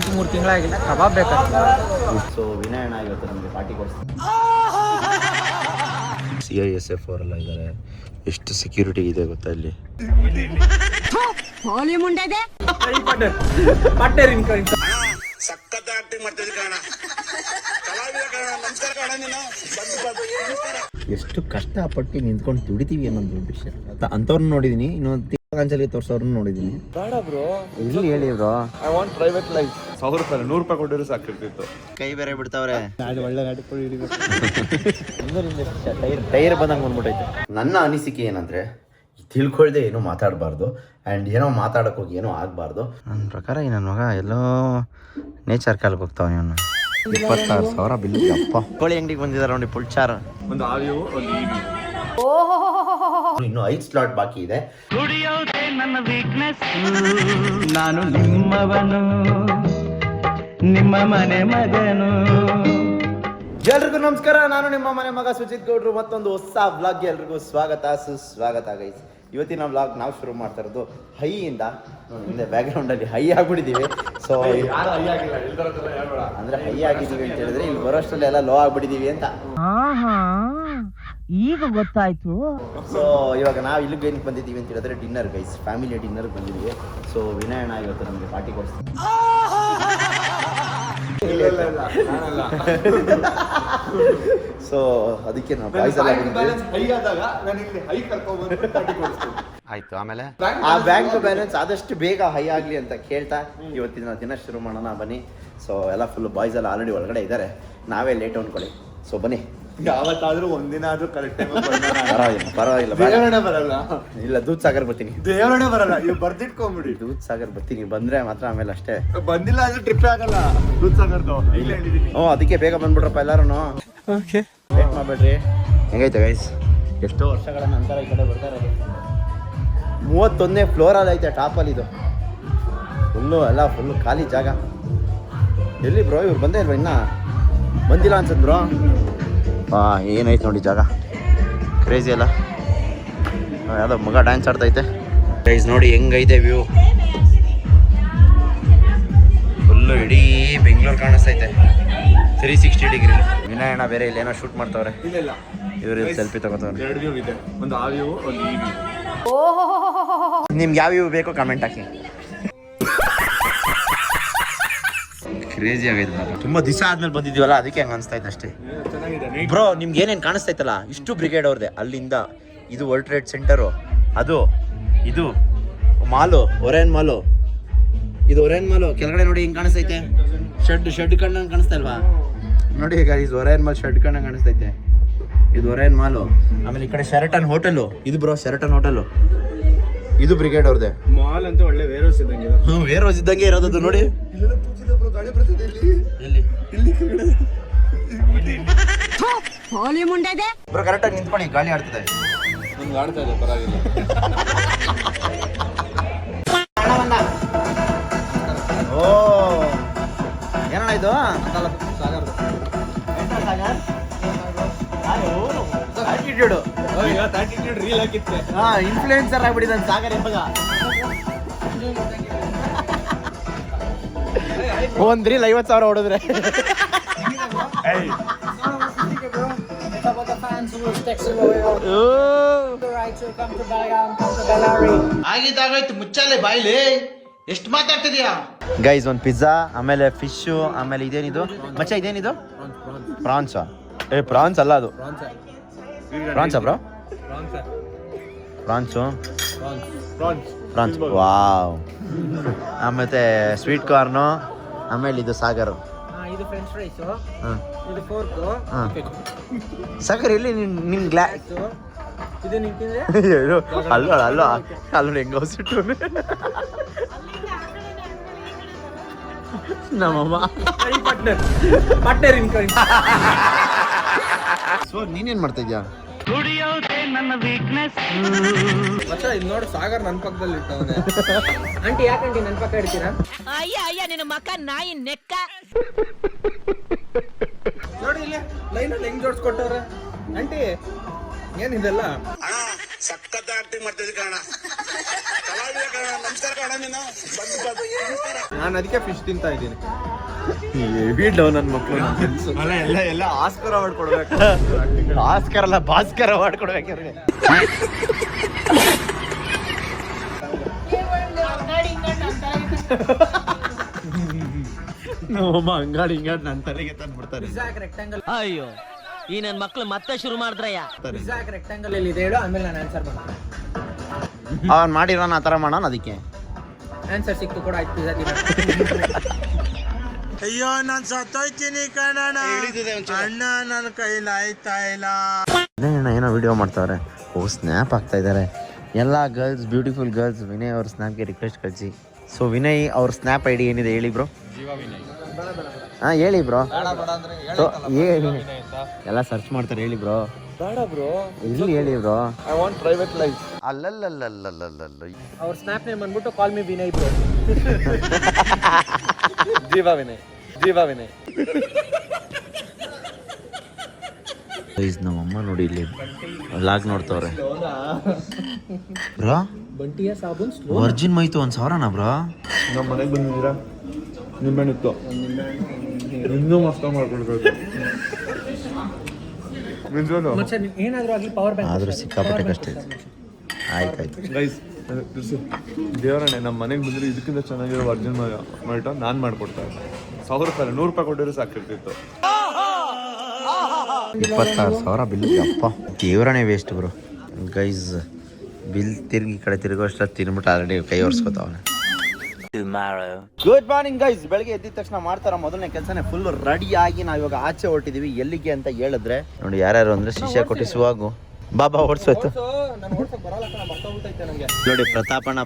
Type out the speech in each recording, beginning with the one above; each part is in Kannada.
3 ತಿಂಗಳಾಗಿಲ್ಲ, ಕಬಾಬ್ ಬೇಕಾಗ್ತದೆ. ಸೊ ವಿನಯಣ್ಣ ಇವತ್ತು ನಮಗೆ ಪಾರ್ಟಿ ಕೊಡಿಸ್ತಾರೆ. CISF ಅವರೆಲ್ಲ ಇದ್ದಾರೆ. ಎಷ್ಟು ಸೆಕ್ಯೂರಿಟಿ ಇದೆ ಗೊತ್ತಾ ಇಲ್ಲಿ. ಎಷ್ಟು ಕಷ್ಟಪಟ್ಟು ನಿಂತ್ಕೊಂಡು ದುಡಿತೀವಿ ಅನ್ನೋದು ವಿಷಯ. ಅಂಥವ್ರನ್ನ ನೋಡಿದೀನಿ, ಇನ್ನೊಂದು ಅಂಚಲಿ ತೋರ್ಸೋರ್ನ ನೋಡಿದೀನಿ. ಬೇಡ ಬ್ರೋ, ಇಲ್ಲಿ ಹೇಳಿ bro. I want private life. 100 ರೂಪಾಯಿ 100 ರೂಪಾಯಿ ಕೊಟ್ಟಿದ್ರು ಸಾಕಿರ್ತಿತ್ತು. ಕೈ ಬೇರೆ ಬಿಡ್ತಾವ್ರೆ. ಒಳ್ಳೆ ಗಾಡಿ ಟೈರ್ ಬಂದಂಗೆ ಬಂದ್ಬಿಟ್ಟೈತೆ. ನನ್ನ ಅನಿಸಿಕೆ ಏನಂದ್ರೆ, ತಿಳ್ಕೊಳ್ದೆ ಏನೋ ಮಾತಾಡಬಾರ್ದು ಆ್ಯಂಡ್ ಏನೋ ಮಾತಾಡೋಕೆ ಹೋಗಿ ಏನೋ ಆಗಬಾರ್ದು. ನನ್ನ ಪ್ರಕಾರ ಈ ನನ್ನ ಮಗ ಎಲ್ಲೋ ನೇಚರ್ ಕಾಲ್ಗೆ ಹೋಗ್ತಾವ. ಇವನು 26,000 ಬಿಲ್. ಅಪ್ಪ ಕೋಳಿ ಅಂಗಡಿಗೆ ಬಂದಿದ್ದಾರೆ ನೋಡಿ, ಫುಲ್ ಚಾರ್. ಒಂದು ಆವಿಯೋ ಒಂದು ಇವಿ. ಇನ್ನು 5 ಸ್ಲಾಟ್ ಬಾಕಿ ಇದೆ. ನನ್ನ ವೀಕ್ನೆಸ್, ನಾನು ನಿಮ್ಮವನು, ನಿಮ್ಮ ಮನೆ ಮಗನು. ಎಲ್ರಿಗೂ ನಮಸ್ಕಾರ, ನಾನು ನಿಮ್ಮ ಮನೆ ಮಗ ಸುಜಿತ್ ಗೌಡ್ರು. ಮತ್ತೊಂದು ಹೊಸ ವ್ಲಾಗ್ಗೆ ಎಲ್ರಿಗೂ ಸ್ವಾಗತ ಸುಸ್ವಾಗತ ಗೈಸ್. ಇವತ್ತಿನ ವ್ಲಾಗ್ ನಾವು ಶುರು ಮಾಡ್ತಾ ಇರೋದು ಹೈಯಿಂದ. ಹಿಂದೆ ಬ್ಯಾಕ್ಗ್ರೌಂಡಲ್ಲಿ ಹೈ ಆಗ್ಬಿಟ್ಟಿದ್ದೀವಿ. ಸೊ ಅಂದರೆ ಹೈ ಆಗಿದ್ದೀವಿ ಅಂತ ಹೇಳಿದ್ರೆ ಇಲ್ಲಿ ಬರೋಷ್ಟರಲ್ಲಿ ಎಲ್ಲ ಲೋ ಆಗ್ಬಿಟ್ಟಿದ್ದೀವಿ ಅಂತ. ಈಗ ಗೊತ್ತಾಯ್ತು. ಸೊ ಇವಾಗ ನಾವು ಇಲ್ಲಿಗೆ ಏನಕ್ಕೆ ಬಂದಿದ್ದೀವಿ ಅಂತ ಹೇಳಿದ್ರೆ ಡಿನ್ನರ್ ಗೈಸ್, ಫ್ಯಾಮಿಲಿ ಡಿನ್ನರ್ ಬಂದಿದ್ದೀವಿ. ಸೊ ವಿನಯಣ್ಣ ಇವತ್ತು ನಮಗೆ ಪಾರ್ಟಿ ಕೊಡಿಸ್ತೀವಿ. ಸೊ ಅದಕ್ಕೆ ನಾವು ಬಾಯ್ಸ್ ಎಲ್ಲ ಆಯ್ತು. ಆಮೇಲೆ ಆ ಬ್ಯಾಂಕ್ ಬ್ಯಾಲೆನ್ಸ್ ಆದಷ್ಟು ಬೇಗ ಹೈ ಆಗಲಿ ಅಂತ ಕೇಳ್ತಾ ಇವತ್ತಿನ ದಿನ ಶುರು ಮಾಡೋಣ ಬನ್ನಿ. ಸೊ ಎಲ್ಲ ಫುಲ್ ಬಾಯ್ಸ್ ಎಲ್ಲ ಆಲ್ರೆಡಿ ಒಳಗಡೆ ಇದ್ದಾರೆ, ನಾವೇ ಲೇಟ್ ಅನ್ಕೊಳ್ಳಿ. ಸೊ ಬನ್ನಿ. ಯಾವತ್ತಾದ್ರೂ ಒಂದಿನ ಆದ್ರೂ ಕರೆಕ್ಟ್ ಟೈಮ್ ಪರವಾಗಿಲ್ಲ ದೇವರೇ ಬರಲ್ಲ. ಇಲ್ಲ, ದೂದ್ ಸಾಗರ್ ಬರ್ತೀನಿ. ದೇವರೇ ಬರಲ್ಲ, ಇವ್ ಬರ್ದಿಟ್ಕೊಂಬಿಡಿ. ದೂದ್ ಸಾಗರ್ ಬರ್ತೀನಿ, ಬಂದ್ರೆ ಮಾತ್ರ ಆಮೇಲೆ ಅಷ್ಟೇ. ಬಂದಿಲ್ಲ ಅಂದ್ರೆ ಟ್ರಿಪ್ ಆಗಲ್ಲ ದೂದ್ ಸಾಗರ್ದು. ಅದಕ್ಕೆ ಬೇಗ ಬಂದ್ಬಿಟ್ರಪ್ಪ ಎಲ್ಲಾರು. ವೇಟ್ ಮಾಡ್ಬೇಡ್ರಿ. ಹೆಂಗೈತೆ ಗೈಸ್, ಎಷ್ಟೋ ವರ್ಷಗಳ ನಂತರ ಈ ಕಡೆ ಬರ್ತಾರೆ. 31ನೇ ಫ್ಲೋರಲ್ಲಿ ಐತೆ ಟಾಪಲ್ಲಿ. ಇದು ಫುಲ್ಲು ಎಲ್ಲ ಫುಲ್ಲು ಖಾಲಿ ಜಾಗ. ಎಲ್ಲಿ ಬ್ರೋ ಇವ್ರು ಬಂದೇ ಇಲ್ವಾ? ಇನ್ನ ಬಂದಿಲ್ಲ ಅನ್ಸತ್ ಬ್ರೋ. ಏನೈತೆ ನೋಡಿ ಜಾಗ, ಕ್ರೇಜಿ ಅಲ್ಲ. ಯಾವುದೋ ಮಗ ಡ್ಯಾನ್ಸ್ ಆಡ್ತೈತೆ ಗೈಸ್. ನೋಡಿ ಹೆಂಗೈತೆ ವ್ಯೂ, ಫುಲ್ಲು ಇಡೀ ಬೆಂಗಳೂರು ಕಾಣಿಸ್ತೈತೆ 360 ಡಿಗ್ರಿ. ವಿನಯಣ್ಣ ಬೇರೆ ಇಲ್ಲಿ ಏನೋ ಶೂಟ್ ಮಾಡ್ತಾವ್ರೆ. ಇಲ್ಲ ಇವ್ರು ಸೆಲ್ಫಿ ತಗೋತಾವ್ರೆ. 2 ವ್ಯೂ ಇದೆ, ಒಂದು ಆ ವ್ಯೂ ಒಂದು ಈ ವ್ಯೂ. ನಿಮ್ಗೆ ಯಾವ ವ್ಯೂ ಬೇಕೋ ಕಮೆಂಟ್ ಹಾಕಿ. ಕ್ರೇಜಿ ಆಗೈತೆ. ತುಂಬಾ ದಿವಸ ಆದ್ಮೇಲೆ ಬಂದಿದೀವಲ್ಲ, ಅದಕ್ಕೆ ಹಂಗ ಅನ್ಸ್ತೈತೆ ಅಷ್ಟೇ. ಬ್ರೋ ನಿಮ್ಗೆ ಏನೇನು ಕಾಣಿಸ್ತೈತಲ್ಲ, ಇಷ್ಟು ಬ್ರಿಗೇಡ್ ಅವ್ರದೆ. ಅಲ್ಲಿಂದ ಇದು ವರ್ಲ್ಡ್ ಟ್ರೇಡ್ ಸೆಂಟರು, ಅದು ಇದು ಮಾಲು, ಒರೇನ್ ಮಾಲು. ಇದು ಒರೇನ್ ಮಾಲು. ಕೆಳಗಡೆ ನೋಡಿ ಹಿಂಗೆ ಕಾಣಿಸ್ತೈತೆ, ಶೆಡ್ ಕಂಡಂಗೆ ಕಾಣಿಸ್ತಾ ಇಲ್ವಾ? ನೋಡಿ ಈಗ ಇದು ಒರೇನ್ ಮಾಲ್ ಶೆಡ್ ಕಂಡಂಗೆ ಕಾಣಿಸ್ತೈತೆ. ಇದು ಒರೇನ್ ಮಾಲು. ಆಮೇಲೆ ಈ ಕಡೆ ಶೆರಟನ್ ಹೋಟೆಲು. ಇದು ಬ್ರೋ ಶೆರಟನ್ ಹೋಟೆಲು, ಇದು ಬ್ರಿಗೇಡ್ ಅವ್ರದೆ. ಮಾಲ್ ಅಂತ ಒಳ್ಳೆ ವೇರ್ ಹೌಸ್ ಇದ್ದಂಗೆ. ವೇರ್ ಹೌಸ್ ಇದ್ದಂಗೆ ಇರೋದು ನೋಡಿ. ಬ್ರೋ ಕರೆಕ್ಟಾಗಿ ನಿಂತ್ಕೊಳ್ಳಿ, ಗಾಳಿ ಆಡ್ತಿದೆ. ನಮ್ಗೆ ಆಡ್ತಾ ಇದೆ, ಪರವಾಗಿಲ್ಲ. ಓ ಏನಣ್ಣ ಇದು? ಆಟಿಟ್ಯೂಡ್ ರೀಲ್ ಹಾಕಿತ್ತೆ. ಇನ್ಫ್ಲೂಯೆನ್ಸರ್ ಆಗ್ಬಿಟ್ಟಿದ್ದಾನೆ ಸಾಗರ್ ಇವಾಗ. ಒಂದ್ ರೀಲ್ 50,000 ಹೊಡೆದ್ರೆ. ಆಗಿದ್ದಾಗಾಯ್ತು, ಮುಚ್ಚಾಲೆ ಬಾಯ್ಲಿ. ಎಷ್ಟು ಮಾತಾಡ್ತಿದ್ಯಾ ಗೈಸ್? ಒಂದು ಪಿಜ್ಜಾ, ಆಮೇಲೆ ಫಿಶು, ಆಮೇಲೆ ಇದೇನಿದು ಮಚ್ಚ? ಇದೇನಿದು? ಪ್ರಾನ್ಸಾ? ಪ್ರಾನ್ಸ್ ಅಲ್ಲ ಅದು. ಪ್ರಾನ್ಸಾ ಬ್ರೋ? Prawns, prawns. ವಾವ್. ಆಮೇಲೆ ಸ್ವೀಟ್ ಕಾರ್ನು, ಆಮೇಲೆ ಇದು ಸಾಗರ್. ಇದು ಫ್ರೆಂಚ್ ಫ್ರೈಸ್, ಇದು ಫೋರ್ಕ್. ಸಾಗರ್ ಇಲ್ಲಿ ನಿನ್ ಗ್ಲಾಸ್ ಇದು ನಿಂತಿದೆ. ಅಲ್ಲ ಹೆಂಗ ಸಿಟ್ಟು ನಮ್ಮಮ್ಮ ಪಾರ್ಟ್ನರ್ ಇನ್ ಕೈ. ಸೊ ನೀನೇನ್ ಮಾಡ್ತಾ ಇದ್ಯಾ? ನನ್ನ ವೀಕ್ನೆಸ್. ಮಚ್ಚ ಇದು ನೋಡಿ, ಸಾಗರ್ ನನ್ನ ಪಕ್ಕದಲ್ಲಿ ಇಟ್ಟವನೆ. ಆಂಟಿ ಯಾಕಂಟಿ ನನ್ನ ಪಕ್ಕ ಇಡ್ತೀರಾ? ಅಯ್ಯ ನಿನ್ನ ಮಕ್ಕ ನಾಯಿ ನೆಕ್ಕ. ನೋಡಿ ಇಲ್ಲಿ ಲೈನಲ್ಲಿ ಹೆಂಗ್ ಜೋಡಿಸ್ಕೊಟ್ಟವ್ರೆ. ಆಂಟಿ ಏನಿದೆಲ್ಲ? ಸಖತ್ ಆಕ್ಟಿಂಗ್ ಮಾಡ್ತಿದ್ದೆ ಕಾರಣ, ಕಲಾವಿದ ಕಾರಣ. ನಾನು ಅದಕ್ಕೆ ಫಿಶ್ ತಿಂತಾ ಇದ್ದೀನಿ. ನನ್ನ ಮಕ್ಕಳು ಎಲ್ಲ ಆಸ್ಕರ್ ಅವಾರ್ಡ್ ಕೊಡ್ಬೇಕು. ಆಸ್ಕರ್ ಅಲ್ಲ, ಭಾಸ್ಕರ್ ಅವಾರ್ಡ್ ಕೊಡ್ಬೇಕು ಅವ್ರಿಗೆ. ನಮ್ಮಮ್ಮ ಅಂಗಾಡಿ ಹಿಂಗಾಡಿ ನನ್ನ ತಲೆಗೆ ತಂದ್ಬಿಡ್ತಾರೆ. ಅಯ್ಯೋ ಈ ನನ್ ಮಕ್ಳು ಮತ್ತೆ ಶುರು ಮಾಡಿದ್ರಯ್ಯ. ರೆಕ್ಟಾಂಗಲ್ ಅಲ್ಲಿ ಇದೆ ಹೇಳು, ಆಮೇಲೆ ನಾನು ಆನ್ಸರ್ ಮಾಡ್ತೀನಿ. ಅವ್ನು ಮಾಡಿರೋನ ಆ ಥರ ಮಾಡೋಣ, ಅದಕ್ಕೆ ಆನ್ಸರ್ ಸಿಕ್ತು ಕೂಡ ಆಯ್ತು. ಪಿಜ್ಜಾ ತಿನ್ನೋಣ. ಅಯ್ಯೋ ನಾನು ಸತ್ತೋಯ್ತೀನಿ ಕಣಣ್ಣ, ಅಣ್ಣ ನನ್ನ ಕೈಲಿ ಆಯ್ತಾ ಇಲ್ಲ. ಏನೋ ವಿಡಿಯೋ ಮಾಡ್ತಾವ್ರೆ. ಓ ಸ್ನ್ಯಾಪ್ ಆಗ್ತಾ ಇದ್ದಾರೆ ಎಲ್ಲ ಗರ್ಲ್ಸ್, ಬ್ಯೂಟಿಫುಲ್ ಗರ್ಲ್ಸ್. ವಿನಯ್ ಅವ್ರ ಸ್ನ್ಯಾಪ್ಗೆ ರಿಕ್ವೆಸ್ಟ್ ಕಳಿಸಿ. ಸೊ ವಿನಯ್ ಅವ್ರ ಸ್ನ್ಯಾಪ್ ಐ ಡಿ ಏನಿದೆ ಹೇಳಿ ಬ್ರೋ. ಹಾಂ ಹೇಳಿ ಬ್ರೋ. ಹೇಳಿ, ಎಲ್ಲ ಸರ್ಚ್ ಮಾಡ್ತಾರೆ, ಹೇಳಿ ಬ್ರೋ. ಬೇಡ ಬ್ರೋ, ಇಲ್ಲಿ ಹೇಳಿ bro. I want private life. ಅಲ್ಲಲ್ಲಲ್ಲಲ್ಲಲ್ಲಲ್ಲ ಅವ್ರ ಸ್ನ್ಯಾಪ್ ನೇಮ್ ಅಂದ್ಬಿಟ್ಟು ಕಾಲ್ ಮಿ ವಿನಯ್ ಬ್ರೋ. ಜೀವಾ ವಿನಯ್, ಜೀವಾ ವಿನಯ್. ನಮ್ಮಮ್ಮ ನೋಡಿ ಇಲ್ಲಿ ಲಾಗ್ ನೋಡ್ತವ್ರೆ ಬ್ರೋ. ಬಂಟಿಯ ಸಾಬೂನ್ ವರ್ಜಿನ್ ಮೈತು 1,000ನಾ ಬ್ರೋ? ನಮ್ಮ ಮನೆಗೆ ಬಂದಿದ್ದೀರಾ? ನಿಂಬೆಹಣ್ಣಿತ್ತು, ಇನ್ನೂ ಮಸ್ತ್ ಮಾಡ್ಕೊಳ್ಬೇಕು. ಮತ್ತೆ ಏನಾದರೂ ಆಗಲಿ ಪವರ್ ಬ್ಯಾಂಕ್ ಆದರೂ ಸಿಕ್ಕಾಪಟ್ಟೆ ಕಷ್ಟ ಇದೆ. ಆಯ್ತಾಯ್ತು ಗೈಸ್, ದೇವರಣ್ಣೆ ನಮ್ಮ ಮನೆಗೆ ಬಂದರೆ ಇದಕ್ಕಿಂತ ಚೆನ್ನಾಗಿರೋ ವರ್ಜಿನ್ ಮೈಟ ನಾನು ಮಾಡ್ಕೊಡ್ತಾ ಇದ್ದೆ. 1,000 ರೂಪಾಯಿ, 100 ರೂಪಾಯಿ ಕೊಟ್ಟಿದ್ರೆ ಸಾಕಿರ್ತಿತ್ತು. 26,000 ಬಿಲ್. ಅಪ್ಪ ದೇವರನೇ ವೇಸ್ಟ್ ಬ್ರೋ. ಗೈಸ್ ಬಿಲ್ ತಿರುಗಿ ಈ ಕಡೆ ತಿರುಗೋಷ್ಟ ತಿನ್ಬಿಟ್ಟು ಆಲ್ರೆಡಿ ಕೈ ಒರೆಸ್ಕೊತಾವನೆ. Good morning guys. ಬೆಳಗ್ಗೆ ಎದ್ದಿದ ತಕ್ಷಣ ಮಾಡ್ತಾರ ಮೊದಲನೇ ಕೆಲಸನೇ ಫುಲ್ ರೆಡಿಯಾಗಿ ನಾವು ಇವಾಗ ಆಚೆ ಹೊರಟಿದೀವಿ. ಎಲ್ಲಿಗೆ ಅಂತ ಹೇಳಿದ್ರೆ ನೋಡಿ, ಯಾರ್ಯಾರು ಅಂದ್ರೆ ಶಿಷ್ಯ ಕೊಟ್ಟಿಸುವಾಗು ಬಾಬಾ ಓಡಿಸೋಯ್ತು ನೋಡಿ. ಪ್ರತಾಪಣ್ಣ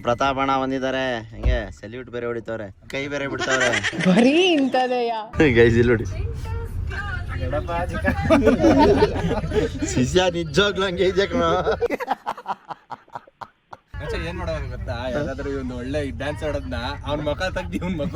ಬಂದಿದ್ದಾರೆ. ಹಂಗೆ ಸೆಲ್ಯೂಟ್ ಬೇರೆ ಹೊಡಿತವ್ರೆ, ಕೈ ಬೇರೆ ಬಿಡ್ತಾವ್ರೆ. ಗೈಸ್ ಇಲ್ಲಿ ನೋಡಿ, ಶಿಷ್ಯ ನಿಜವಾಗ್ಲೂ ಹಂಗೆ ಇದೆ ಕಣ. ಏನ್ ಮಾಡೋದು ಗೊತ್ತಾ, ಯಾರಾದ್ರೂ ಒಂದು ಒಳ್ಳೆ ಡ್ಯಾನ್ಸ್ ಆಡೋದ್ನ ಅವ್ನ ಮಕ್ಕ ತೆಗ್ದಿ ಅವ್ನ ಮಕ್ಕ.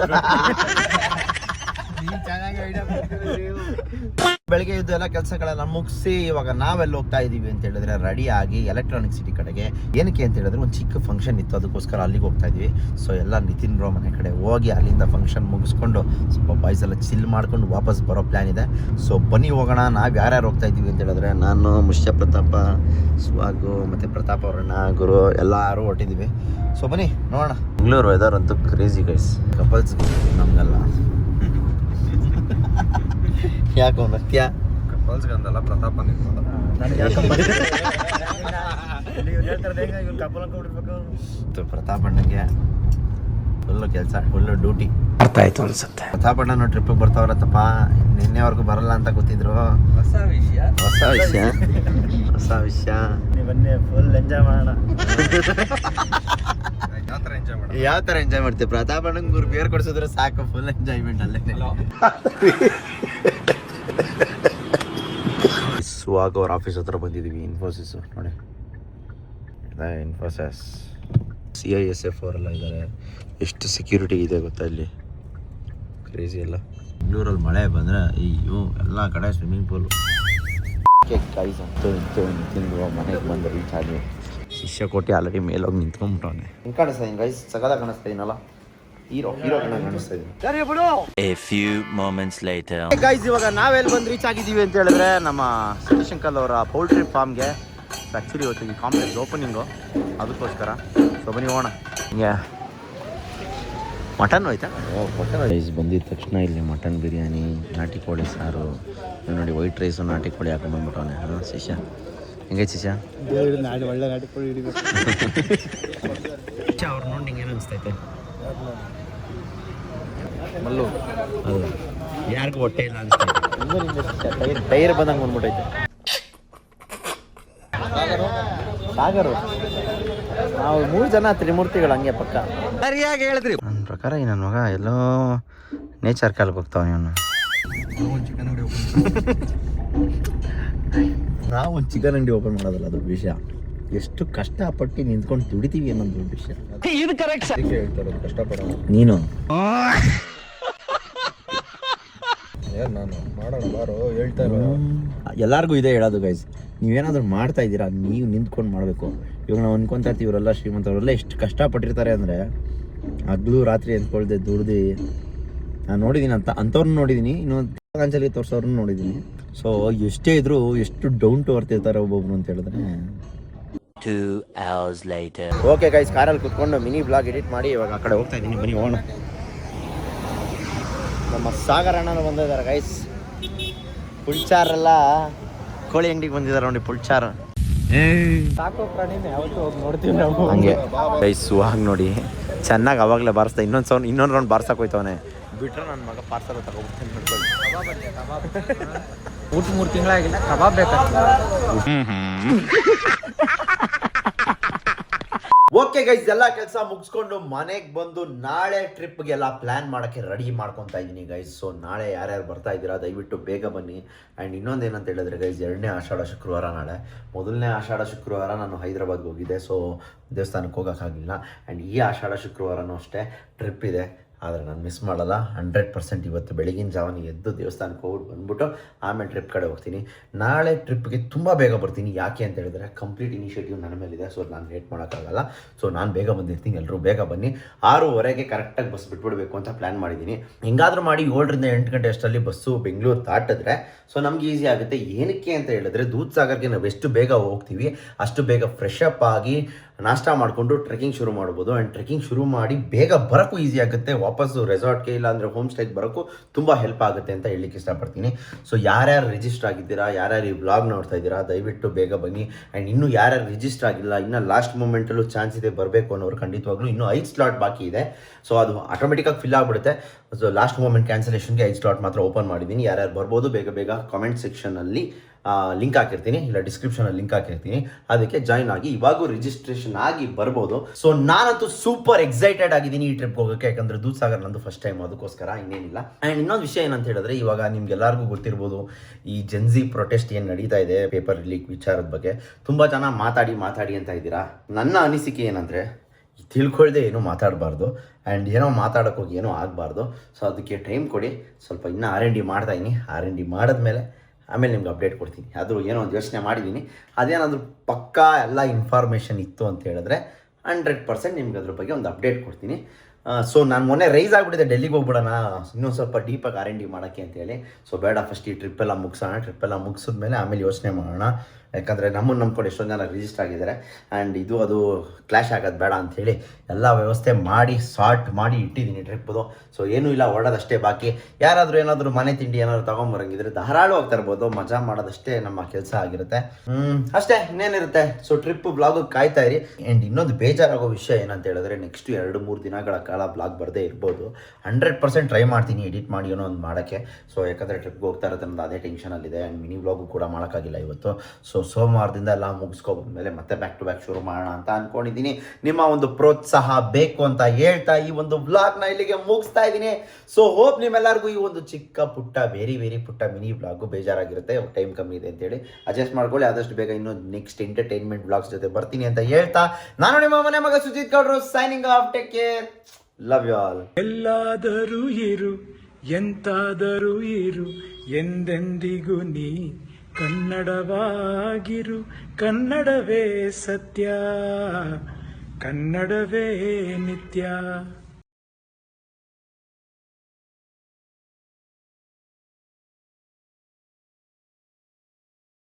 ಬೆಳಿಗ್ಗೆ ಇದ್ದು ಎಲ್ಲ ಕೆಲಸಗಳೆಲ್ಲ ಮುಗಿಸಿ ಇವಾಗ ನಾವೆಲ್ಲ ಹೋಗ್ತಾ ಇದೀವಿ ಅಂತ ಹೇಳಿದ್ರೆ ರೆಡಿ ಆಗಿ ಎಲೆಕ್ಟ್ರಾನಿಕ್ ಸಿಟಿ ಕಡೆಗೆ. ಏನಕ್ಕೆ ಅಂತ ಹೇಳಿದ್ರೆ ಒಂದು ಚಿಕ್ಕ ಫಂಕ್ಷನ್ ಇತ್ತು, ಅದಕ್ಕೋಸ್ಕರ ಅಲ್ಲಿಗೆ ಹೋಗ್ತಾ ಇದೀವಿ. ಸೊ ಎಲ್ಲ ನಿತಿನ್ ಬ್ರೋ ಮನೆ ಕಡೆ ಹೋಗಿ ಅಲ್ಲಿಂದ ಫಂಕ್ಷನ್ ಮುಗಿಸ್ಕೊಂಡು ಸ್ವಲ್ಪ ಬಾಯ್ಸ್ ಎಲ್ಲ ಚಿಲ್ ಮಾಡ್ಕೊಂಡು ವಾಪಸ್ ಬರೋ ಪ್ಲ್ಯಾನ್ ಇದೆ. ಸೊ ಬನ್ನಿ ಹೋಗೋಣ. ನಾವು ಯಾರ್ಯಾರು ಹೋಗ್ತಾ ಇದ್ದೀವಿ ಅಂತ ಹೇಳಿದ್ರೆ ನಾನು, ಮುಷ್ಯ ಪ್ರತಾಪ, ಸ್ವಾಗು ಮತ್ತು ಪ್ರತಾಪ್ ಅವರಣ್ಣ, ಗುರು ಎಲ್ಲರೂ ಹೊಟ್ಟಿದ್ದೀವಿ. ಸೊ ಬನ್ನಿ ನೋಡೋಣ. ಬೆಂಗಳೂರು ವೆದರ್ ಅಂತೂ ಕ್ರೇಜಿ ಗೈಸ್. ಕಪಲ್ಸ್ ನಮಗೆಲ್ಲ ಯಾಕೋ ನತ್ಯ ಕಪಲ್ಸ್ಗಂದಲ್ಲ ಪ್ರತಾಪ ಪ್ರತಾಪಣ್ಣಗೆ ಫುಲ್ಲು ಕೆಲಸ, ಫುಲ್ಲು ಡ್ಯೂಟಿ. ಅರ್ಥ ಆಯ್ತು ಅನ್ಸುತ್ತೆ. ಪ್ರತಾಪಣ್ಣನ ಟ್ರಿಪ್ಪಿಗೆ ಬರ್ತಾವ್ರತ್ತಪ್ಪ. ನಿನ್ನೆವರೆಗೂ ಬರಲ್ಲ ಅಂತ ಗೊತ್ತಿದ್ರು. ಹೊಸ ವಿಷಯ. ಬನ್ನಿ ಫುಲ್ ಎಂಜಾಯ್ ಮಾಡೋಣ. ಯಾವ ತರ ಎಂಜಾಯ್ ಯಾವ ಥರ ಎಂಜಾಯ್ ಮಾಡ್ತೀವಿ? ಪ್ರತಾಪಣ್ಣಂಗೆ ಗುರು ಬೇರೆ ಕೊಡ್ಸಿದ್ರೆ ಸಾಕು, ಫುಲ್ ಎಂಜಾಯ್ಮೆಂಟ್ ಅಲ್ಲೇ. ಸುವಾಗ ಅವ್ರ ಆಫೀಸ್ ಹತ್ರ ಬಂದಿದ್ದೀವಿ. ಇನ್ಫೋಸಿಸ್ ನೋಡಿ, ಇನ್ಫೋಸಿಸ್ CISF ಅವರೆಲ್ಲ ಇದ್ದಾರೆ. ಎಷ್ಟು ಸೆಕ್ಯೂರಿಟಿ ಇದೆ ಗೊತ್ತಾ ಇಲ್ಲಿ, ಕ್ರೇಜಿ ಎಲ್ಲ. ಬೆಂಗಳೂರಲ್ಲಿ ಮಳೆ ಬಂದರೆ ಅಯ್ಯೋ ಎಲ್ಲ ಕಡೆ ಸ್ವಿಮ್ಮಿಂಗ್ ಪೂಲು. ಗೈಸ್ ಅಂತೂ ನಿಂತಿಂದು ಮನೆಗೆ ಬಂದು ರೀಚ್ ಆಗಿ ಶಿಷ್ಯ ಕೋಟಿ ಆಲ್ರೆಡಿ ಮೇಲೋಗಿ ನಿಂತ್ಕೊಂಡ್ಬಿಟ್ಟವನೆ. ಹಿಂಗೆ ಕಾಣಿಸ್ತಾ ಇದ್ದೀನಿ ಗೈಸ್, ಸಗದ ಕಾಣಿಸ್ತಾ ಇದೀನಲ್ಲ, ಹೀರೋ ಕಾಣಿಸ್ತಾ ಇದ್ದೀನಿ. A few moments later. Guys ಇವಾಗ ನಾವೆಲ್ಲಿ ಬಂದು ರೀಚ್ ಆಗಿದ್ದೀವಿ ಅಂತ ಹೇಳಿದ್ರೆ ನಮ್ಮ ಸತೀಶ್ ಅಂಕಲ್ ಅವರ ಪೌಲ್ಟ್ರಿ ಫಾರ್ಮ್ಗೆ. ಆ್ಯಕ್ಚುಲಿ ಇವತ್ತು ಈ ಕಾಂಪ್ಲೆಕ್ಸ್ ಓಪನಿಂಗು, ಅದಕ್ಕೋಸ್ಕರ. ಸೊ ಬನ್ನಿ ಹೋಗೋಣ. ಹಿಂಗೆ ಮಟನ್ ಹೋಯ್ತಾ? ಮಟನ್ ರೈಸ್ ಬಂದಿದ ತಕ್ಷಣ ಇಲ್ಲಿ ಮಟನ್ ಬಿರಿಯಾನಿ, ನಾಟಿ ಕೋಳಿ ಸಾರು ನೋಡಿ, ವೈಟ್ ರೈಸು ನಾಟಿ ಕೋಳಿ ಹಾಕೊಂಡ್ಬಂದ್ಬಿಟ್ಟವನೆ. ಹಾಂ ಶಿಷ್ಯ ಹೆಂಗೆ ಶಿಷ್ಯ? ಒಳ್ಳೆ ನಾಟಿ ಕೋಳಿ ಹಿಡಿಬೇಕು. ಅವ್ರು ನೋಡಿ ನಿಂಗೆ ಏನು ಅನಿಸ್ತೈತೆ? ಮಲ್ಲು ಹೌದು, ಯಾರಿಗೂ ಹೊಟ್ಟೆ ಇಲ್ಲ ಅನಿಸ್ತೈತೆ. ಟೈರ್ ಬಂದಂಗೆ ಬಂದ್ಬಿಟ್ಟೈತೆ. ಸಾಗರು ನಾವು 3 ಜನ ತ್ರಿಮೂರ್ತಿಗಳು ಹಂಗೆ ಪಕ್ಕ. ಸರಿಯಾಗಿ ಹೇಳಿದ್ರಿ. ನನ್ನ ಪ್ರಕಾರ ಈ ನನ್ನ ಮಗ ಎಲ್ಲೋ ನೇಚರ್ ಕಾಲಕ್ಕೆ ಹೋಗ್ತಾವ. ಇವನು ನಾವು ಒಂದು ಚಿಕನ್ ಅಂಗಡಿ ಓಪನ್ ಮಾಡೋದಲ್ಲ ದೊಡ್ಡ ವಿಷಯ. ಎಷ್ಟು ಕಷ್ಟಪಟ್ಟು ನಿಂತ್ಕೊಂಡು ದುಡಿತೀವಿ ಅನ್ನೋದು ದೊಡ್ಡ ವಿಷಯ. ಇದು ಕರೆಕ್ಟ್. ಹೇಳ್ತಾರೆ ಕಷ್ಟಪಡೋಣ. ನೀನು ನಾನು ಮಾಡೋಣ ಬಾರೋ ಹೇಳ್ತಾ ಇರೋ. ಎಲ್ಲರಿಗೂ ಇದೇ ಹೇಳೋದು ಗೈಸ್, ನೀವೇನಾದ್ರೂ ಮಾಡ್ತಾ ಇದ್ದೀರಾ, ನೀವು ನಿಂತ್ಕೊಂಡು ಮಾಡಬೇಕು. ಇವಾಗ ನಾವು ಅನ್ಕೊತಾ ಇರ್ತೀವಿ ಇವರೆಲ್ಲ ಶ್ರೀಮಂತವರೆಲ್ಲ ಎಷ್ಟು ಕಷ್ಟಪಟ್ಟಿರ್ತಾರೆ ಅಂದರೆ ಹಗ್ಲು ರಾತ್ರಿ ಅಂದ್ಕೊಳ್ದೆ ದುಡ್ದು ನಾನು ನೋಡಿದ್ದೀನಿ ಅಂಥವ್ರನ್ನ ನೋಡಿದ್ದೀನಿ, ಇನ್ನೊಂದು ಅಂಚಲಿಗೆ ತೋರಿಸೋರನ್ನ ನೋಡಿದ್ದೀನಿ. ಸೊ ಎಷ್ಟೇ ಇದ್ರೂ ಎಷ್ಟು ಡೌನ್ ಟು ಅರ್ತ್ ಇರ್ತಾರೆ ಒಬ್ಬೊಬ್ರು ಅಂತ ಹೇಳಿದ್ರೆ. 2 hours later. ಓಕೆ ಗೈಸ್, ಕಾರಲ್ಲಿ ಕುತ್ಕೊಂಡು ಮಿನಿ ಬ್ಲಾಗ್ ಎಡಿಟ್ ಮಾಡಿ ಇವಾಗ ಆ ಕಡೆ ಹೋಗ್ತಾ ಇದ್ದೀನಿ. ಬನ್ನಿ ಹೋಗೋಣ. ನಮ್ಮ ಸಾಗರ್ ಅಣ್ಣನ ಬಂದಿದ್ದಾರೆ ಗೈಸ್. ಪುಲ್ಚಾರೆಲ್ಲ ಕೋಳಿ ಅಂಗಡಿಗೆ ಬಂದಿದ್ದಾರೆ ನೋಡಿ, ಪುಲ್ಚಾರ್ ಸಾಕೋ ಪ್ರಾಣಿನ ಯಾವತ್ತೂ ಹೋಗಿ ನೋಡ್ತೀವಿ ನಾವು. ಹಂಗೆ ಗೈಸ್ ಸುಹಾಗ್ ನೋಡಿ ಚೆನ್ನಾಗಿ ಅವಾಗಲೇ ಬಾರಿಸ್ತಾ ಇನ್ನೊಂದು ರೌಂಡ್ ಬಾರ್ಸಕ್ಕೆ ಹೋಯ್ತವನೆ. ಬಿಟ್ರೆ ನನ್ನ ಮಗ ಪಾರ್ಸಲ್ ತಗೋಬಿಡ್ತೀನಿ ನೋಡ್ಕೊಳ್ಳಿ. ಊಟ 3 ತಿಂಗಳಾಗಿಲ್ಲ, ಕಬಾಬ್ ಬೇಕಾಗ್ತದೆ. ಓಕೆ ಗೈಸ್, ಎಲ್ಲ ಕೆಲಸ ಮುಗಿಸ್ಕೊಂಡು ಮನೆಗೆ ಬಂದು ನಾಳೆ ಟ್ರಿಪ್ಗೆಲ್ಲ ಪ್ಲ್ಯಾನ್ ಮಾಡೋಕ್ಕೆ ರೆಡಿ ಮಾಡ್ಕೊತಾ ಇದ್ದೀನಿ ಗೈಸ್. ಸೊ ನಾಳೆ ಯಾರ್ಯಾರು ಬರ್ತಾ ಇದ್ದೀರಾ ದಯವಿಟ್ಟು ಬೇಗ ಬನ್ನಿ. ಆ್ಯಂಡ್ ಇನ್ನೊಂದು ಏನಂತ ಹೇಳಿದ್ರೆ ಗೈಸ್, 2ನೇ ಆಷಾಢ ಶುಕ್ರವಾರ ನಾಳೆ. 1ನೇ ಆಷಾಢ ಶುಕ್ರವಾರ ನಾನು ಹೈದ್ರಾಬಾದ್ಗೆ ಹೋಗಿದ್ದೆ, ಸೊ ದೇವಸ್ಥಾನಕ್ಕೆ ಹೋಗೋಕ್ಕಾಗಿಲ್ಲ. ಆ್ಯಂಡ್ ಈ ಆಷಾಢ ಶುಕ್ರವಾರನೂ ಅಷ್ಟೇ ಟ್ರಿಪ್ ಇದೆ, ಆದರೆ ನಾನು ಮಿಸ್ ಮಾಡಲ್ಲ. 100% ಇವತ್ತು ಬೆಳಗಿನ ಜಾವನಿಗೆ ಎದ್ದು ದೇವಸ್ಥಾನಕ್ಕೆ ಹೋಗ್ಬಿಟ್ಟು ಬಂದ್ಬಿಟ್ಟು ಆಮೇಲೆ ಟ್ರಿಪ್ ಕಡೆ ಹೋಗ್ತೀನಿ. ನಾಳೆ ಟ್ರಿಪ್ಗೆ ತುಂಬ ಬೇಗ ಬರ್ತೀನಿ. ಯಾಕೆ ಅಂತ ಹೇಳಿದ್ರೆ ಕಂಪ್ಲೀಟ್ ಇನಿಷಿಯೇಟಿವ್ ನನ್ನ ಮೇಲಿದೆ, ಸೊ ನಾನು ಲೇಟ್ ಮಾಡೋಕ್ಕಾಗಲ್ಲ. ಸೊ ನಾನು ಬೇಗ ಬಂದಿರ್ತೀನಿ, ಎಲ್ಲರೂ ಬೇಗ ಬನ್ನಿ. 6:15ಗೆ ಕರೆಕ್ಟಾಗಿ ಬಸ್ ಬಿಟ್ಬಿಡ್ಬೇಕು ಅಂತ ಪ್ಲ್ಯಾನ್ ಮಾಡಿದ್ದೀನಿ. ಹಿಂಗಾದರೂ ಮಾಡಿ 7ರಿಂದ 8 ಗಂಟೆ ಅಷ್ಟರಲ್ಲಿ ಬಸ್ಸು ಬೆಂಗಳೂರು ದಾಟಿದ್ರೆ ಸೊ ನಮ್ಗೆ ಈಸಿ ಆಗುತ್ತೆ. ಏನಕ್ಕೆ ಅಂತ ಹೇಳಿದ್ರೆ ದೂದ್ಸಾಗರ್ಗೆ ನಾವು ಎಷ್ಟು ಬೇಗ ಹೋಗ್ತೀವಿ ಅಷ್ಟು ಬೇಗ ಫ್ರೆಶ್ ಅಪ್ ಆಗಿ ನಾಷ್ಟ ಮಾಡಿಕೊಂಡು ಟ್ರೆಕ್ಕಿಂಗ್ ಶುರು ಮಾಡ್ಬೋದು. ಆ್ಯಂಡ್ ಟ್ರೆಕ್ಕಿಂಗ್ ಶುರು ಮಾಡಿ ಬೇಗ ಬರೋಕ್ಕೂ ಈಸಿ ಆಗುತ್ತೆ. ವಾಪಸ್ಸು ರೆಸಾರ್ಟ್ಗೆ ಇಲ್ಲ ಅಂದರೆ ಹೋಮ್ ಸ್ಟೇಗೆ ಬರೋಕ್ಕೂ ತುಂಬ ಹೆಲ್ಪ್ ಆಗುತ್ತೆ ಅಂತ ಹೇಳಲಿಕ್ಕೆ ಇಷ್ಟಪಡ್ತೀನಿ. ಸೊ ಯಾರ್ಯಾರು ರಿಜಿಸ್ಟರ್ ಆಗಿದ್ದೀರಾ, ಯಾರ್ಯಾರು ಈ ವ್ಲಾಗ್ ನೋಡ್ತಾ ಇದ್ದೀರಾ ದಯವಿಟ್ಟು ಬೇಗ ಬನ್ನಿ. ಆ್ಯಂಡ್ ಇನ್ನೂ ಯಾರ್ಯಾರು ರಿಜಿಸ್ಟರ್ ಆಗಿಲ್ಲ, ಇನ್ನೂ ಲಾಸ್ಟ್ ಮೂಮೆಂಟಲ್ಲೂ ಚಾನ್ಸ್ ಇದೆ ಬರಬೇಕು ಅನ್ನೋರು ಖಂಡಿತವಾಗ್ಲೂ ಇನ್ನೂ 5 ಸ್ಲಾಟ್ ಬಾಕಿ ಇದೆ. ಸೊ ಅದು ಆಟೋಮೆಟಿಕ್ಕಾಗಿ ಫಿಲ್ ಆಗಿಬಿಡುತ್ತೆ. ಸೊ ಲಾಸ್ಟ್ ಮೂಮೆಂಟ್ ಕ್ಯಾನ್ಸಲೇಷನ್ಗೆ 5 ಸ್ಲಾಟ್ ಮಾತ್ರ ಓಪನ್ ಮಾಡಿದ್ದೀನಿ. ಯಾರ್ಯಾರು ಬರ್ಬೋದು ಬೇಗ ಬೇಗ ಕಾಮೆಂಟ್ ಸೆಕ್ಷನಲ್ಲಿ ಲಿಂಕ್ ಹಾಕಿರ್ತೀನಿ, ಇಲ್ಲ ಡಿಸ್ಕ್ರಿಪ್ಷನಲ್ಲಿ ಲಿಂಕ್ ಹಾಕಿರ್ತೀನಿ, ಅದಕ್ಕೆ ಜಾಯ್ನ್ ಆಗಿ ಇವಾಗೂ ರಿಜಿಸ್ಟ್ರೇಷನ್ ಆಗಿ ಬರ್ಬೋದು. ಸೊ ನಾನಂತೂ ಸೂಪರ್ ಎಕ್ಸೈಟೆಡ್ ಆಗಿದ್ದೀನಿ ಈ ಟ್ರಿಪ್ಗೆ ಹೋಗೋಕ್ಕೆ, ಯಾಕಂದರೆ ದೂದ್ಸಾಗರ್ ನಂದು ಫಸ್ಟ್ ಟೈಮ್, ಅದಕ್ಕೋಸ್ಕರ ಇನ್ನೇನಿಲ್ಲ. ಆ್ಯಂಡ್ ಇನ್ನೊಂದು ವಿಷಯ ಏನಂತ ಹೇಳಿದ್ರೆ, ಇವಾಗ ನಿಮ್ಗೆಲ್ಲರಿಗೂ ಗೊತ್ತಿರ್ಬೋದು ಈ ಜೆನ್ಜಿ ಪ್ರೊಟೆಸ್ಟ್ ಏನು ನಡೀತಾ ಇದೆ ಪೇಪರ್ ಲೀಕ್ ವಿಚಾರದ ಬಗ್ಗೆ. ತುಂಬ ಜನ ಮಾತಾಡಿ ಅಂತ ಇದ್ದೀರಾ. ನನ್ನ ಅನಿಸಿಕೆ ಏನಂದರೆ ತಿಳ್ಕೊಳ್ದೆ ಏನೂ ಮಾತಾಡಬಾರ್ದು, ಆ್ಯಂಡ್ ಏನೋ ಮಾತಾಡೋಕ್ಕೋಗಿ ಏನೂ ಆಗಬಾರ್ದು. ಸೊ ಅದಕ್ಕೆ ಟೈಮ್ ಕೊಡಿ, ಸ್ವಲ್ಪ ಇನ್ನೂ R&D ಮಾಡ್ತಾಯಿದ್ದೀನಿ. R&D ಮಾಡಿದ್ಮೇಲೆ ಆಮೇಲೆ ನಿಮ್ಗೆ ಅಪ್ಡೇಟ್ ಕೊಡ್ತೀನಿ. ಆದರೂ ಏನೋ ಒಂದು ಯೋಚನೆ ಮಾಡಿದ್ದೀನಿ, ಅದೇನಾದರೂ ಪಕ್ಕಾ ಎಲ್ಲ ಇನ್ಫಾರ್ಮೇಷನ್ ಇತ್ತು ಅಂತ ಹೇಳಿದ್ರೆ 100% ನಿಮ್ಗೆ ಅದ್ರ ಬಗ್ಗೆ ಒಂದು ಅಪ್ಡೇಟ್ ಕೊಡ್ತೀನಿ. ಸೊ ನಾನು ಮೊನ್ನೆ ರೈಸ್ ಆಗಿಬಿಟ್ಟಿದೆ, ಡೆಲ್ಲಿಗೆ ಹೋಗ್ಬಿಡೋಣ ಇನ್ನೊಂದು ಸ್ವಲ್ಪ ಡೀಪಾಗಿ R&D ಮಾಡೋಕ್ಕೆ ಅಂತೇಳಿ. ಸೊ ಬೇಡ, ಫಸ್ಟ್ ಈ ಟ್ರಿಪ್ಪೆಲ್ಲ ಮುಗಿಸೋಣ. ಟ್ರಿಪ್ಪೆಲ್ಲ ಮುಗಿಸಿದ್ಮೇಲೆ ಆಮೇಲೆ ಯೋಚನೆ ಮಾಡೋಣ. ಯಾಕಂದರೆ ನಮ್ಮನ್ನು ನಂಬ್ಕೊಂಡು ಎಷ್ಟೊಂದು ಜನ ರಿಜಿಸ್ಟರ್ ಆಗಿದ್ದಾರೆ. ಆ್ಯಂಡ್ ಅದು ಕ್ಲಾಶ್ ಆಗೋದು ಬೇಡ ಅಂಥೇಳಿ ಎಲ್ಲ ವ್ಯವಸ್ಥೆ ಮಾಡಿ ಸಾರ್ಟ್ ಮಾಡಿ ಇಟ್ಟಿದ್ದೀನಿ ಟ್ರಿಪ್ಪದು. ಸೊ ಏನೂ ಇಲ್ಲ, ಹೊರಡೋದಷ್ಟೇ ಬಾಕಿ. ಯಾರಾದರೂ ಏನಾದರೂ ಮನೆ ತಿಂಡಿ ಏನಾದರೂ ತೊಗೊಂಬರಂಗಿದ್ರೆ ಧಾರಾಳವಾಗಿ ತರ್ಬೋದು, ಮಜಾ ಮಾಡೋದಷ್ಟೇ ನಮ್ಮ ಕೆಲಸ ಆಗಿರುತ್ತೆ. ಅಷ್ಟೇ, ಇನ್ನೇನಿರುತ್ತೆ. ಸೊ ಟ್ರಿಪ್ ಬ್ಲಾಗಿಗೆ ಕಾಯ್ತಾ ಇರಿ. ಆ್ಯಂಡ್ ಇನ್ನೊಂದು ಬೇಜಾರಾಗೋ ವಿಷಯ ಏನಂತ ಹೇಳಿದ್ರೆ, ನೆಕ್ಸ್ಟ್ 2-3 ದಿನಗಳ ಕಾಲ ಬ್ಲಾಗ್ ಬರದೇ ಇರ್ಬೋದು. 100% ಟ್ರೈ ಮಾಡ್ತೀನಿ ಎಡಿಟ್ ಮಾಡಿ ಏನೋ ಒಂದು ಮಾಡೋಕ್ಕೆ. ಸೊ ಯಾಕಂದರೆ ಟ್ರಿಪ್ಗೆ ಹೋಗ್ತಾ ಇರುತ್ತೆ ಅನ್ನೋದು ಅದೇ ಟೆನ್ಷನಲ್ಲಿದೆ. ಆ್ಯಂಡ್ ಮಿನಿ ಬ್ಲಾಗು ಕೂಡ ಮಾಡೋಕ್ಕಾಗಿಲ್ಲ ಇವತ್ತು. ಸೊ ಸೋಮವಾರದಿಂದ ಎಲ್ಲ ಮುಗಿಸ್ಕೊಬಂದ್ಮೇಲೆ ಮತ್ತೆ ಬ್ಯಾಕ್ ಟು ಬ್ಯಾಕ್ ಶುರು ಮಾಡೋಣ ಅಂತ ಅಂದ್ಕೊಂಡಿದ್ದೀನಿ. ನಿಮ್ಮ ಒಂದು ಪ್ರೋತ್ಸಾಹ ಬೇಕು ಅಂತ ಹೇಳ್ತಾ ಈ ಒಂದು ವ್ಲಾಗ್ನ ಇಲ್ಲಿಗೆ ಮುಗಿಸ್ತಾ ಇದ್ದೀನಿ. ಸೊ ಹೋಪ್ ನಿಮ್ಮೆಲ್ಲರಿಗೂ ಈ ಒಂದು ಚಿಕ್ಕ ಪುಟ್ಟ ವೆರಿ ಪುಟ್ಟ ಮಿನಿ ವ್ಲಾಗು ಬೇಜಾರಾಗಿರುತ್ತೆ, ಟೈಮ್ ಕಮ್ಮಿ ಇದೆ ಅಂತೇಳಿ ಅಡ್ಜಸ್ಟ್ ಮಾಡ್ಕೊಳ್ಳಿ. ಆದಷ್ಟು ಬೇಗ ಇನ್ನೂ ನೆಕ್ಸ್ಟ್ ಎಂಟರ್ಟೈನ್ಮೆಂಟ್ ವ್ಲಾಗ್ಸ್ ಜೊತೆ ಬರ್ತೀನಿ ಅಂತ ಹೇಳ್ತಾ ನಾನು ನಿಮ್ಮ ಮನೆ ಮಗ ಸುಜಿತ್ ಗೌಡ್ರು signing off. Take care, love you all. ಎಲ್ಲಾದರೂ ಇರು, ಎಂತಾದರೂ ಇರು, ಎಂದೆಂದಿಗೂ ನೀ ಕನ್ನಡವಾಗಿರು. ಕನ್ನಡವೇ ಸತ್ಯ, ಕನ್ನಡವೇ ನಿತ್ಯ.